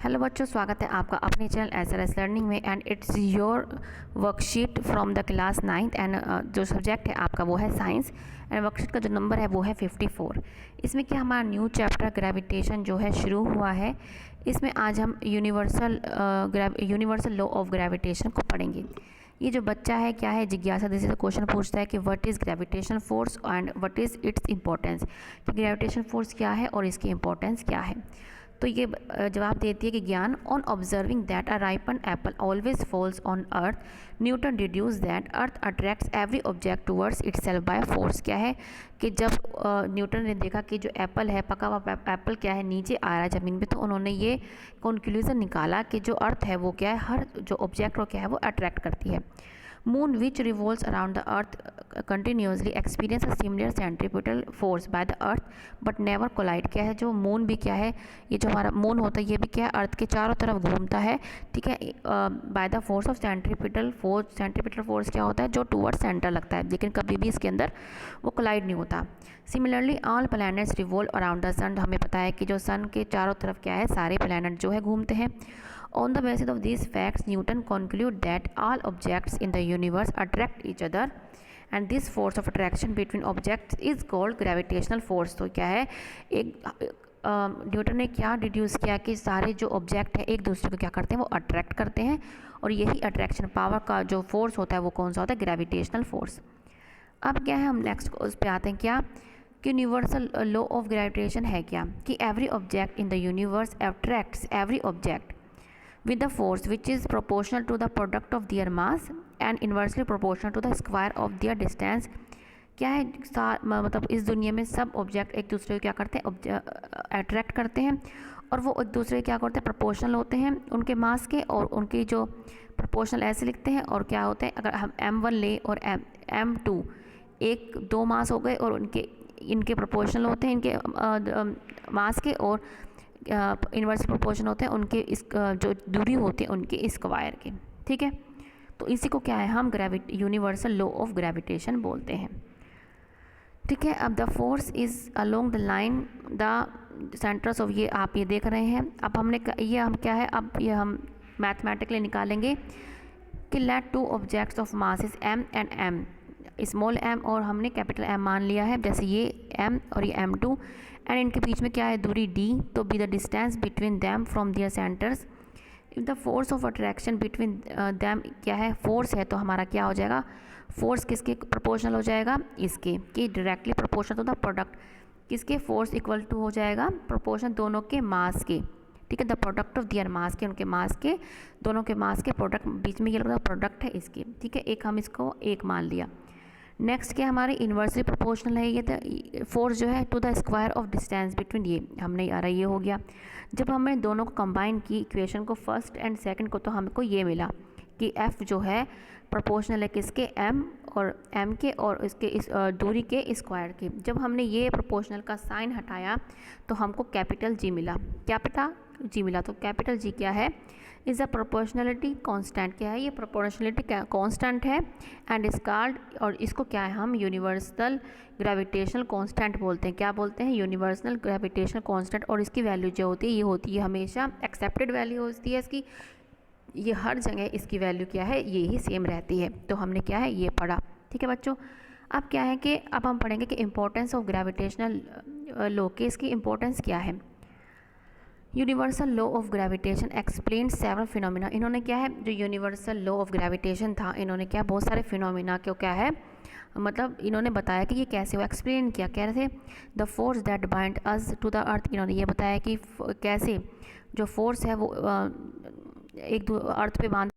Hello बच्चों, स्वागत है आपका अपने चैनल SRS लर्निंग में। And it's your worksheet from the class 9th। And जो सब्जेक्ट है आपका वो है साइंस। एंड वर्कशीट का जो नंबर है वो है 54। इसमें क्या हमारा न्यू चैप्टर ग्रेविटेशन जो है शुरू हुआ है। इसमें आज हम यूनिवर्सल लॉ ऑफ ग्रेविटेशन को पढ़ेंगे। ये जो बच्चा है क्या है, जिज्ञासा जैसे तो क्वेश्चन पूछता है कि what is gravitation force and what is its importance, कि ग्रेविटेशन फोर्स क्या है और इसकी इंपॉर्टेंस क्या है। तो ये जवाब देती है कि ज्ञान on observing that a ripen Apple always falls on earth, Newton deduce that earth attracts every object towards itself by force. क्या है कि जब न्यूटन ने देखा कि जो एप्पल है, पका हुआ एप्पल क्या है, नीचे आ रहा है ज़मीन पे, तो उन्होंने ये कंक्लूजन निकाला कि जो अर्थ है वो क्या है, हर जो ऑब्जेक्ट वो क्या है वो अट्रैक्ट करती है। Moon which revolves around the earth continuously experience a similar centripetal force by the earth but never collide. क्या है, जो मून भी क्या है, ये जो हमारा मून होता है ये भी क्या है, अर्थ के चारों तरफ घूमता है, ठीक है, by the force of centripetal force. Centripetal force क्या होता है, जो टूवर्ड सेंटर लगता है, लेकिन कभी भी इसके अंदर वो कोलाइड नहीं होता। Similarly all planets revolve around the sun. हमें पता है कि जो सन के चारों तरफ क्या है, सारे प्लैनेट जो है घूमते हैं। On the basis of these facts, Newton concluded that all objects in the universe attract each other, and this force of attraction between objects is called gravitational force। तो क्या है, एक न्यूटन ने क्या डिड्यूस किया कि सारे जो ऑब्जेक्ट है एक दूसरे को क्या करते हैं, वो अट्रैक्ट करते हैं, और यही अट्रैक्शन पावर का जो फोर्स होता है वो कौन सा होता है, ग्रेविटेशनल फोर्स। अब क्या है, हम नेक्स्ट उस पे आते हैं क्या कि यूनिवर्सल लॉ ऑफ ग्रेविटेशन है क्या, कि every object in the universe attracts every object with the force which is proportional to the product of their mass and inversely proportional to the square of their distance। क्या है, मतलब इस दुनिया में सब ऑब्जेक्ट एक दूसरे को क्या करते हैं, अट्रैक्ट करते हैं, और वो एक दूसरे क्या करते हैं, प्रोपोर्शनल होते हैं उनके मास के, और उनकी जो प्रोपोर्शनल ऐसे लिखते हैं, और क्या होते हैं, अगर हम M1 ले और M2 एक दो मास हो गए, और इनके प्रोपोर्शनल होते हैं इनके मास के, और इन्वर्स प्रोपोर्शन होते हैं उनके इस जो दूरी होती है उनके स्क्वायर के, ठीक है। तो इसी को क्या है, हम यूनिवर्सल लॉ ऑफ ग्रेविटेशन बोलते हैं, ठीक है। अब the force is along the line the centres of, ये आप ये देख रहे हैं। अब हमने ये हम क्या है, अब ये हम मैथमेटिकली निकालेंगे कि let two objects of masses M and M, small m और हमने कैपिटल M मान लिया है, जैसे ये M और ये M2, एंड इनके बीच में क्या है, दूरी D, तो be the distance between them from their centres. If the force of attraction between them क्या है, फोर्स है, तो हमारा क्या हो जाएगा, फोर्स किसके प्रोपोर्शनल हो जाएगा, इसके, कि directly proportional to the product, किसके, फोर्स इक्वल टू हो जाएगा प्रोपोर्शन दोनों के मास के, ठीक है, the product of their mass के, उनके मास के, दोनों के मास के प्रोडक्ट, बीच में ये लगता है प्रोडक्ट है इसके, ठीक है, एक हम इसको एक मान लिया। नेक्स्ट क्या हमारे इन्वर्सली प्रोपोर्शनल है, ये फोर्स जो है to the square of distance between, ये हमने आ रहा ये हो गया। जब हमने दोनों को कंबाइन की इक्वेशन को, फर्स्ट एंड सेकंड को, तो हमको ये मिला कि F जो है प्रोपोर्शनल है किसके, M और M के, और इसके इस दूरी के स्क्वायर के। जब हमने ये प्रोपोर्शनल का साइन हटाया तो हमको कैपिटल G मिला, कैपिटल G मिला। तो कैपिटल G क्या है, इज़ अ प्रोपोर्शनलिटी कांस्टेंट। क्या है, ये प्रोपोर्शनलिटी कांस्टेंट है, एंड इस कार्ड, और इसको क्या है, हम यूनिवर्सल ग्रेविटेशनल कांस्टेंट बोलते हैं। क्या बोलते हैं, यूनिवर्सल ग्रेविटेशनल कांस्टेंट। और इसकी वैल्यू जो होती है, ये होती है हमेशा एक्सेप्टेड वैल्यू होती है इसकी, ये हर जगह इसकी वैल्यू क्या है, ये ही सेम रहती है। तो हमने क्या है, ये पढ़ा, ठीक है बच्चों। अब क्या है कि अब हम पढ़ेंगे कि इम्पोर्टेंस ऑफ ग्रेविटेशनल लॉ के, इसकी इम्पोर्टेंस क्या है। Universal law of gravitation explain several phenomena. इन्होंने क्या है, जो यूनिवर्सल लॉ ऑफ ग्रेविटेशन था, इन्होंने क्या बहुत सारे फिनोमिना को क्या है, मतलब इन्होंने बताया कि ये कैसे, वो एक्सप्लेन किया, कह रहे थे the force that bind us to the earth. इन्होंने ये बताया कि कैसे जो फोर्स है वो एक अर्थ पे बांध